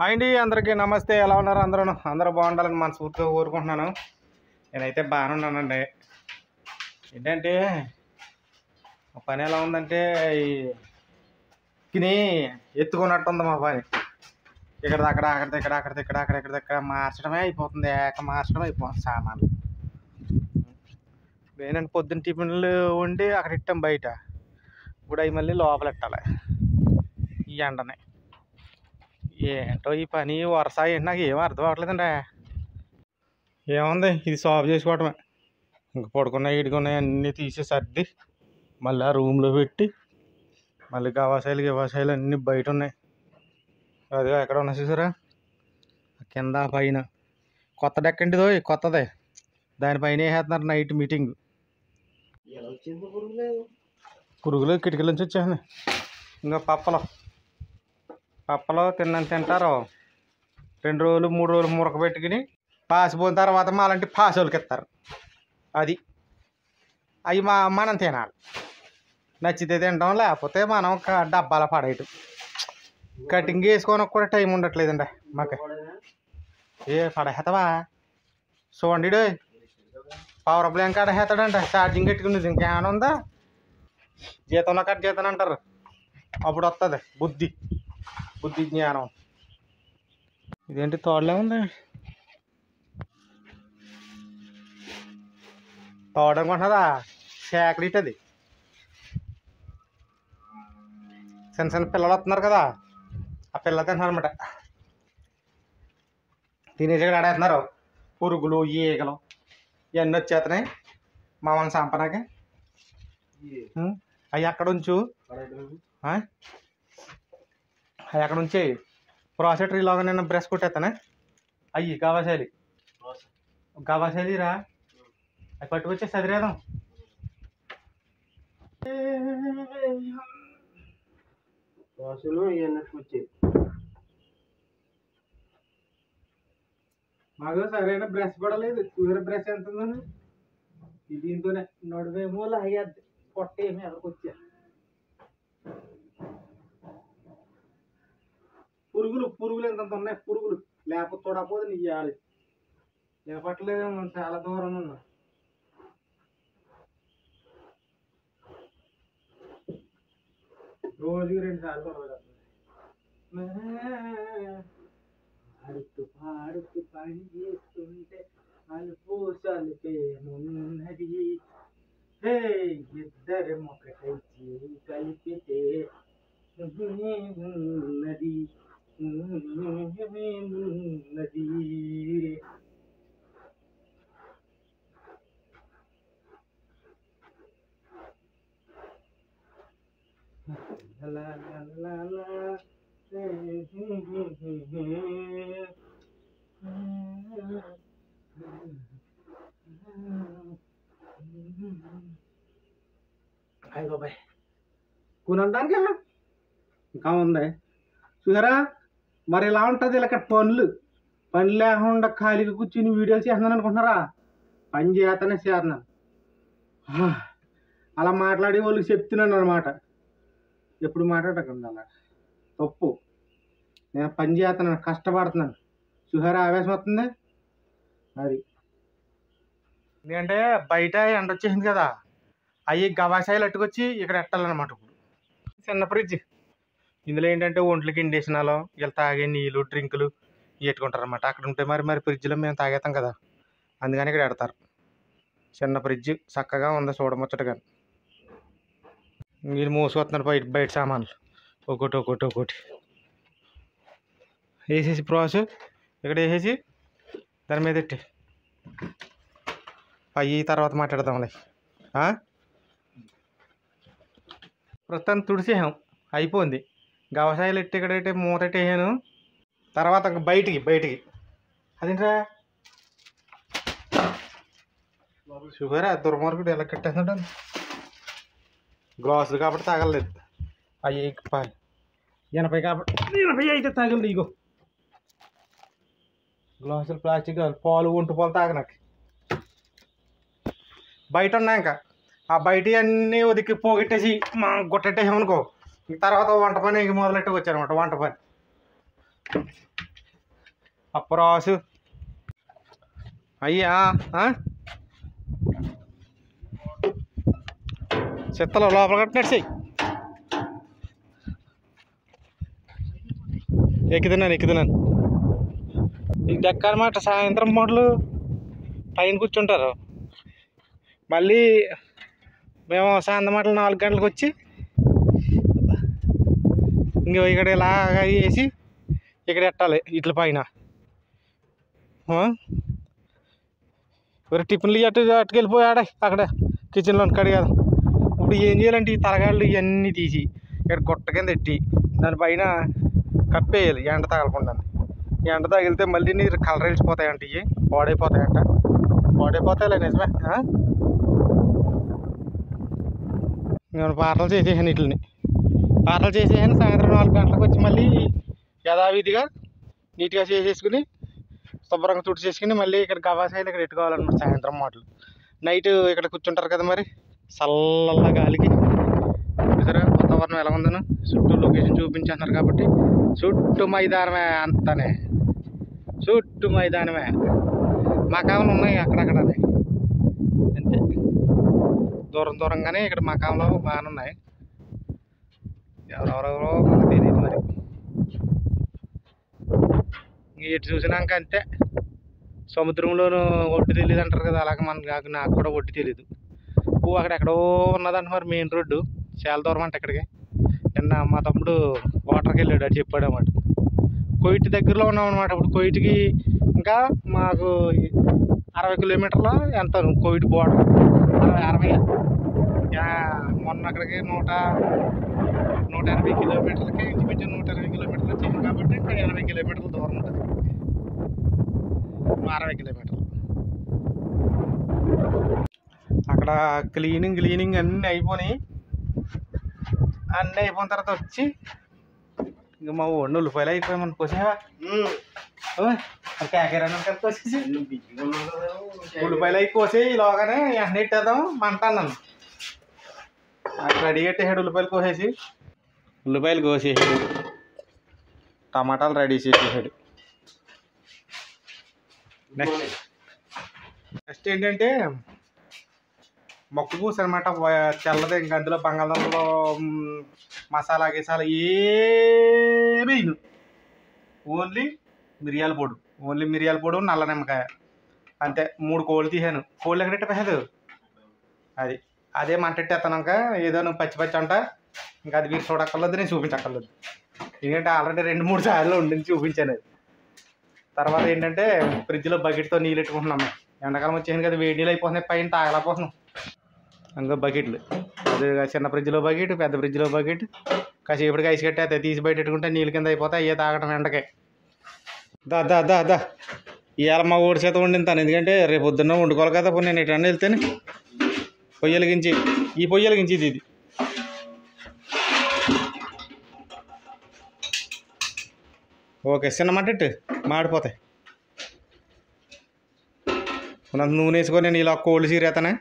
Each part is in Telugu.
అండి అందరికీ నమస్తే. ఎలా ఉన్నారు? అందరూ బాగుండాలని మనస్ఫూర్తిగా కోరుకుంటున్నాను. నేనైతే బాగానే ఉన్నానండి. ఏంటంటే పని ఎలా ఉందంటే తిని ఎత్తుకున్నట్టుంది మా పని. ఇక్కడిదక్కడ అక్కడిక్కడ మార్చడమే అయిపోతుంది. మార్చడం అయిపోతుంది సామాన్లు. ఏంటంటే పొద్దున్న టిఫిన్లు వండి అక్కడ ఇట్టాం బయట. ఇప్పుడు అవి మళ్ళీ లోపల పెట్టాలి ఈ ఎండనే. ఏంటో ఈ పని వరుస ఏంటి నాకు ఏం అర్థం అవ్వట్లేదండి. ఏముంది, ఇది సాల్వ్ చేసుకోవటమే. ఇంక పడుకున్నాయి ఇడుకున్నాయి అన్నీ తీసి సర్ది మళ్ళీ ఆ రూమ్లో పెట్టి మళ్ళీ గవాసాయిలు అన్నీ బయట ఉన్నాయి. అదిగా ఎక్కడ ఉన్నాయి చూసారా, కింద పైన. కొత్త డెక్ అండి, కొత్తదే. దానిపైన వేసేస్తున్నారు నైట్ మీటింగ్. పురుగులు కిటికీల నుంచి వచ్చేసింది. ఇంకా పప్పలు తింటారు. 2 రోజులు 3 రోజులు మురక పెట్టుకుని పాసిపోయిన తర్వాత మాలాంటి పాసోళ్ళకి ఇస్తారు. అది అవి మనం తినాలి. నచ్చితే తింటాం, లేకపోతే మనం డబ్బాల పడేయటం. కటింగ్ వేసుకోవడానికి కూడా టైం ఉండట్లేదండి మాకు. పడేస్తావా చూడండి, పవర్ బ్లాంక్ ఆడేస్తాడంట ఛార్జింగ్ పెట్టుకునేది. ఇంకేమైనా ఉందా? జీతంలో కట్ చేస్తాను అంటారు, అప్పుడు వస్తుంది బుద్ధి జ్ఞానం. ఇదేంటి తోడలే ఉంది, తోడనుకుంటున్నదా? సేకరీటది. చిన్న పిల్లలు వస్తున్నారు కదా, ఆ పిల్లలు తింటున్నారు అనమాట. తినేసి ఇక్కడ ఆడేస్తున్నారు. పురుగులు ఈగలు ఇవన్నీ వచ్చేస్తున్నాయి మామూలు సంపనకి. అవి అక్కడ ఉంచు, అవి అక్కడ ఉంచే. ప్రాసెటరీలోగా నేను బ్రష్ కొట్టేస్తానే. అయ్యి గవాసాలి రా, అవి పట్టుకొచ్చే చదివేదాం. మాకు సరైన బ్రష్ పడలేదు. కూర బ్రష్ ఎంత ఉందని దీంతోనే నడువేమో లాగేద్ది, పొట్టేమో ఎదకొచ్చా. పురుగులు ఎంత ఉన్నాయి పురుగులు. లేకపోతే చూడకపోతే నీ ఇవ్వాలి. లేపట్లేదు, చాలా దూరం ఉన్నా. రోజుకి 2 సార్లు పడవలేదు. పాడుతూ పని చేస్తుంటే అలుపేమున్నది. ఇద్దరు ఒకటై కలిపితే ఉన్నది. అయ్య బాబాయ్, కొనడానికి ఇంకా ఉంది చూసారా. మరి ఇలా ఉంటుంది. ఇలా పనులు లేకుండా ఖాళీగా కూర్చుని వీడియోలు చేస్తున్నాను అనుకుంటున్నారా? పని చేస్తున్నాను. అలా మాట్లాడే వాళ్ళకి చెప్తున్నాను అనమాట. ఎప్పుడు మాట్లాడకండి అలా, తప్పు. నేను పని చేస్తున్నాను, కష్టపడుతున్నాను. చూసారా ఆవేశం వస్తుంది. అది ఎందుకంటే బయట ఎండ వచ్చేసింది కదా, అవి గవాసాయిలు అట్టుకొచ్చి ఇక్కడ ఎట్టాలన్నమాట. ఇప్పుడు చిన్న ఫ్రిడ్జ్, ఇందులో ఏంటంటే ఒంట్లకి ఇండేషనాలు, వీళ్ళు తాగే నీళ్ళు డ్రింకులు పెట్టుకుంటారు అనమాట. అక్కడ ఉంటే మరి ఫ్రిడ్జ్లో మేము తాగేస్తాం కదా, అందుకని ఇక్కడ పెడతారు. చిన్న ఫ్రిడ్జ్ చక్కగా ఉంది చూడముచ్చటగా. మీరు మోసుకొస్తున్నారు బయట సామాన్లు ఒకటి వేసేసి ప్రాసెస్ ఇక్కడ వేసేసి దాని మీద పెట్టి అవి తర్వాత మాట్లాడదాంలే. ప్రస్తుతం తుడిసేసాం, అయిపోయింది. గవసాయాలు ఎట్టి ఇక్కడైతే మూతట్టి వేసాను. తర్వాత బయటికి అదేంట్రా షుగరా దుర్మార్గుడు ఎలా కట్టేస్తున్నాడు. గ్లాసులు కాబట్టి తాగలేదు, అవి 80 కాబట్టి 80 అయితే తాగలేదు. ఇగో గ్లాసులు ప్లాస్టిక్ పాలు ఒంటి పాలు తాగనాక బయట ఉన్నాయి. ఇంకా ఆ బయట అన్నీ ఉదికి పోగొట్టేసి గుట్టెట్టేసామనుకో, తర్వాత వంట పని మొదలెట్టుకు వచ్చారనమాట. వంట పని అప్పరాసు అయ్యా చెత్తలో లోపల కట్టినట్టు ఎక్కుతున్నాను ఈ డెక్క అనమాట. సాయంత్రం పూటలు పైన కూర్చుంటారు. మళ్ళీ మేము సాయంత్రం మాటలు 4 గంటలకు వచ్చి ఇంక ఇక్కడ ఇలాగ వేసి ఇక్కడ ఎట్టాలి ఇట్ల పైన. టిఫిన్లు అట్టుకెళ్ళిపోయాడ అక్కడ కిచెన్లో కడిగాదు. ఇప్పుడు ఏం చేయాలంటే ఈ తలగాళ్ళు ఇవన్నీ తీసి ఇక్కడ గుట్ట కింద ఎట్టి దానిపైన కప్పేయాలి ఎండ తగలకుండా. ఎండ తగిలితే మళ్ళీ నీరు కలర్ వెళ్ళిపోతాయంట, ఇవి పాడైపోతాయంట. పాడైపోతాయిలే నిజమే. నేను పాటలు చేసేసాను, వీటిని పాటలు చేసేసాను. సాయంత్రం 4 గంటలకు వచ్చి మళ్ళీ యథావిధిగా నీట్గా చేసేసుకుని శుభ్రంగా తుడిచేసుకుని మళ్ళీ ఇక్కడ గవాసాయిలు ఇక్కడ పెట్టుకోవాలన్నమాట. సాయంత్రం మాటలు నైట్ ఇక్కడ కూర్చుంటారు కదా, మరి చల్లల్లా గాలికి సరే వాతావరణం ఎలా ఉందను చుట్టూ లొకేషన్ చూపించేస్తున్నారు కాబట్టి చుట్టూ మైదానమే, అంతానే చుట్టూ మైదానమే. మకాములు ఉన్నాయి అక్కడక్కడనే, అంతే దూరంగానే. ఇక్కడ మకాంలో బాగానే ఉన్నాయి. ఎవరెవరెవరో మనకు తెలియదు మరి. ఇటు చూసినాక అంతే. సముద్రంలోనూ ఒడ్డు తెలియదు అంటారు కదా, అలాగే నాకు కూడా ఒడ్డు తెలియదు. అక్కడ ఎక్కడో ఉన్నదంట మరి మెయిన్ రోడ్డు, చాలా దూరం అంట ఇక్కడికి. నిన్న మా తమ్ముడు వాటర్కి వెళ్ళాడు, అది చెప్పాడు అన్నమాట. కోయిట్ దగ్గరలో ఉన్నాం అనమాట. ఇప్పుడు కోయిట్కి ఇంకా మాకు 60 కిలోమీటర్లు ఎంత కోయిట్ బోర్డర్, 60 మొన్న అక్కడికి 180 కిలోమీటర్లకి ఇంచుమించు 120 కిలోమీటర్లు వచ్చింది కాబట్టి ఇంకా 80 కిలోమీటర్ల దూరం ఉంటుంది. 60 కిలోమీటర్లు. అక్కడ క్లీనింగ్ అన్నీ అయిపోయినాయి. అన్నీ అయిపోయిన తర్వాత వచ్చి ఇంక మా ఒళ్ళు ఉల్లిపాయలు అయిపోయాయి. మనం కోసేవా కేకరాను కోసేసి ఉల్లిపాయలు అయి కోసి ఇలాగానే ఎండ ఇట్టేద్దాం మంట అన్నాను. అక్కడ రెడీ కట్టేసాడు ఉల్లిపాయలు కోసేసి. ఉల్లిపాయలు కోసేసాడు, టమాటాలు రెడీ చేసేసాడు. నెక్స్ట్ ఏంటంటే మొక్క పూస అనమాట, తెల్లది. ఇంక అందులో బంగాళదుంపలో మసాలా గిసాలా ఏమీ ఓన్లీ మిరియాల పొడి, నల్ల నిమ్మకాయ అంతే. 3 కోళ్ళు తీసాను. కోళ్ళు ఎక్కడెట్టలేదు అదే మంటెట్టేస్తానుక. ఏదో నువ్వు పచ్చి అంట, ఇంకా అది మీరు చూడక్కర్లేదు, నేను చూపించక్కర్లేదు. ఎందుకంటే ఆల్రెడీ 2-3 సార్లు ఉండి చూపించాను అది. తర్వాత ఏంటంటే ఫ్రిడ్జ్లో బకెట్తో నీళ్ళు పెట్టుకుంటున్నాము. ఎండాకాలం వచ్చేసింది కదా, వేడి నీళ్ళు అయిపోతున్నాయి, పైన తాగలేకపోతున్నాం. ఇంకా బకెట్లు, అది చిన్న ఫ్రిడ్జ్లో బకెట్, పెద్ద ఫ్రిడ్జ్లో బకెట్. కాసేపటికి ఐస్ కట్టేస్తే తీసి బయట పెట్టుకుంటే నీళ్ళు కింద అయిపోతాయి, అయ్యే తాగటం ఎండకే. దా ఇవాళ మా ఊడి చేత వండింతాను, ఎందుకంటే రేపు పొద్దున్న వండుకోవాలి కదా. ఇప్పుడు నేను ఎటన్నా వెళ్తేనే పొయ్యలిగించి ఇది ఓకే. చిన్న మంటెట్టు మాడిపోతాయి. నూనె వేసుకొని నేను ఇలా కోళ్ళు చీరేతనే.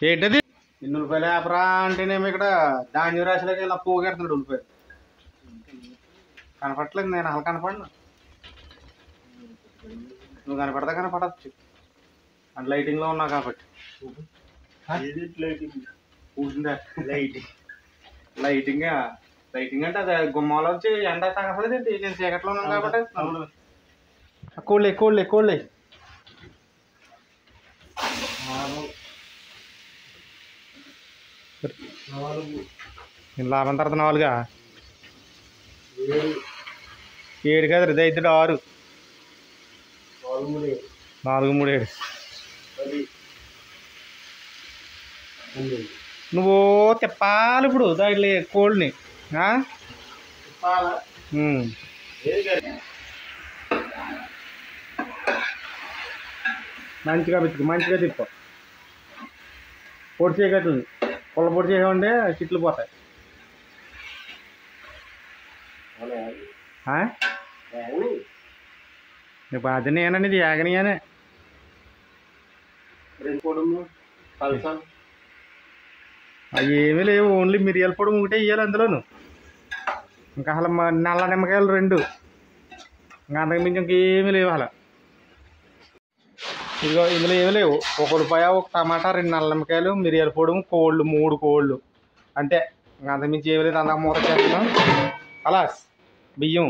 ఏంటది ఇన్ని ఉల్లిపాయలు వేపరా అంటేనేమో ఇక్కడ ధాన్యం రాశిలోకి ఇలా పోగెడుతున్నాడు ఉల్లిపాయలు. కనపడట్లేదు, నేను అసలు కనపడను. నువ్వు కనపడచ్చు అంటే లైటింగ్లో ఉన్నావు కాబట్టి. లైటింగ్ అంటే అది గుమ్మాలో వచ్చి ఎండ తగలేదు. నేను చీకట్లో ఉన్నాను కాబట్టి. కోళ్ళే లాభం తర్వాత 4 7 కదా, ఇది అయితే 6 4 3 7. నువ్వు తిప్పాలి ఇప్పుడు దాంట్లో కోళ్ళని. మంచిగా తిప్పు. పొడి చేయగట్టు, పుల్ల పొడి చేయమంటే చిట్లు పోతాయి. ఇప్పుడు అది నేననేది యాగనియానే. అవి ఏమీ లేవు, ఓన్లీ మిరియాల పొడి ఒకటే వేయాలి అందులోను. ఇంకా అసలు నల్ల నిమ్మకాయలు 2, ఇంకా అంతకుమించి ఇంకేమీ లేవు అలా. ఇదిగో ఇందులో ఏమీ లేవు, 1 రూపాయ, 1 టమాటా, 2 నల్ల నిమ్మకాయలు, మిరియాల పొడి, కోళ్ళు 3 కోళ్ళు అంతే. ఇంకా అంతకుమించి ఏమీ లేదు. అందాక మూత చేస్తున్నాం. అలా బియ్యం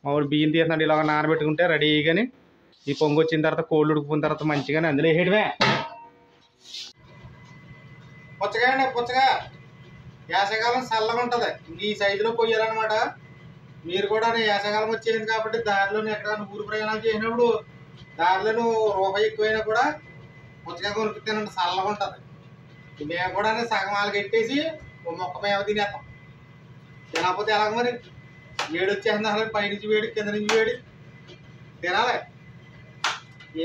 మామూలు బియ్యం తీసినట్టు ఇలాగ నానబెట్టుకుంటే రెడీగాని ఈ పొంగు వచ్చిన తర్వాత కోళ్ళు ఉడికిపోయిన తర్వాత మంచిగానే అందులో వేయడమే. పుచ్చకాయ అండి, పుచ్చకాయ వేసవికాలం చల్లగా ఉంటుంది. ఈ సైజులో కొయ్యాలన్నమాట. మీరు కూడా వేసవికాలం వచ్చేది కాబట్టి దారిలో ఎక్కడ ఊరు ప్రయాణాలు చేసినప్పుడు దారిలో రూపాయి ఎక్కువైనా కూడా పుచ్చకాయ కొనుక్కుతానండి, చల్లగా ఉంటుంది. మేము కూడా సగం వాళ్ళకి పెట్టేసి మొక్క మేము తినేస్తాం. తినకపోతే ఎలాగ మరి, వేడి వచ్చేసింది అసలు, పైనుంచి వేడి కింద నుంచి వేడి తినాలి.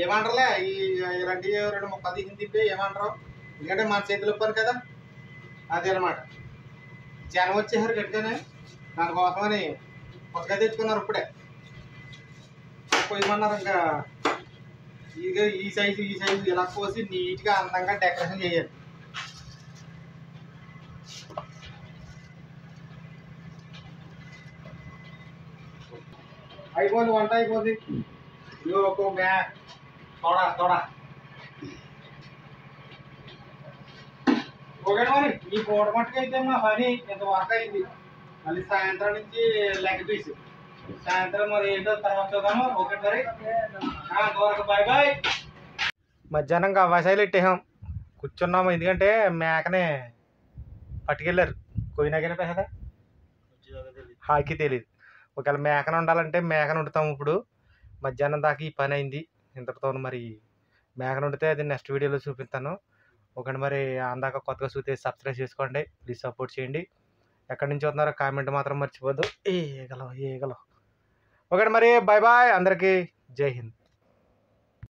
ఏమంటారులే ఈ 2 ముక్కలు తీసి తింటే ఏమంటారు, ఎందుకంటే మన చేతిలో పని కదా అది అనమాట. జనం వచ్చేసారు గట్టిగానే, దానికోసమని పుచ్చకాయ తెచ్చుకున్నారు ఇప్పుడే పోయమన్నారు. ఇంకా ఈ సైజు ఇలా కోసి నీట్గా అందంగా డెకరేషన్ చేయాలి. అయిపోయింది, వంట అయిపోయింది. తోడా ఓకే మరి. ఈ పూట మట్టుకు అయితే మా పని ఇంత వర్క్ అయింది. మళ్ళీ సాయంత్రం నుంచి లెగ్ పీస్. సాయంత్రం మరి ఏంటో తర్వాత చూద్దాము. ఓకే మరి, అంతవరకు బాయ్ బాయ్. మధ్యాహ్నం గవ్వాసాయిలు పెట్టేసాం, కూర్చున్నాము. ఎందుకంటే మేకనే పట్టుకెళ్ళారు, కొయ్యినాకనే పెసదా హాకి తెలియదు. ఒకవేళ మేకను ఉండాలంటే మేకను వండుతాము. ఇప్పుడు మధ్యాహ్నం దాకా ఈ పని అయింది ఇంతటితో. మరి మేకను వండితే అది నెక్స్ట్ వీడియోలో చూపిస్తాను. ఒకటి మరి అందాక కొత్తగా చూస్తే సబ్స్క్రైబ్ చేసుకోండి, ప్లీజ్ సపోర్ట్ చేయండి. ఎక్కడి నుంచి వస్తున్నారో కామెంట్ మాత్రం మర్చిపోద్దు. ఏగలవు ఒకటి మరి, బాయ్ బాయ్ అందరికీ, జై హింద్.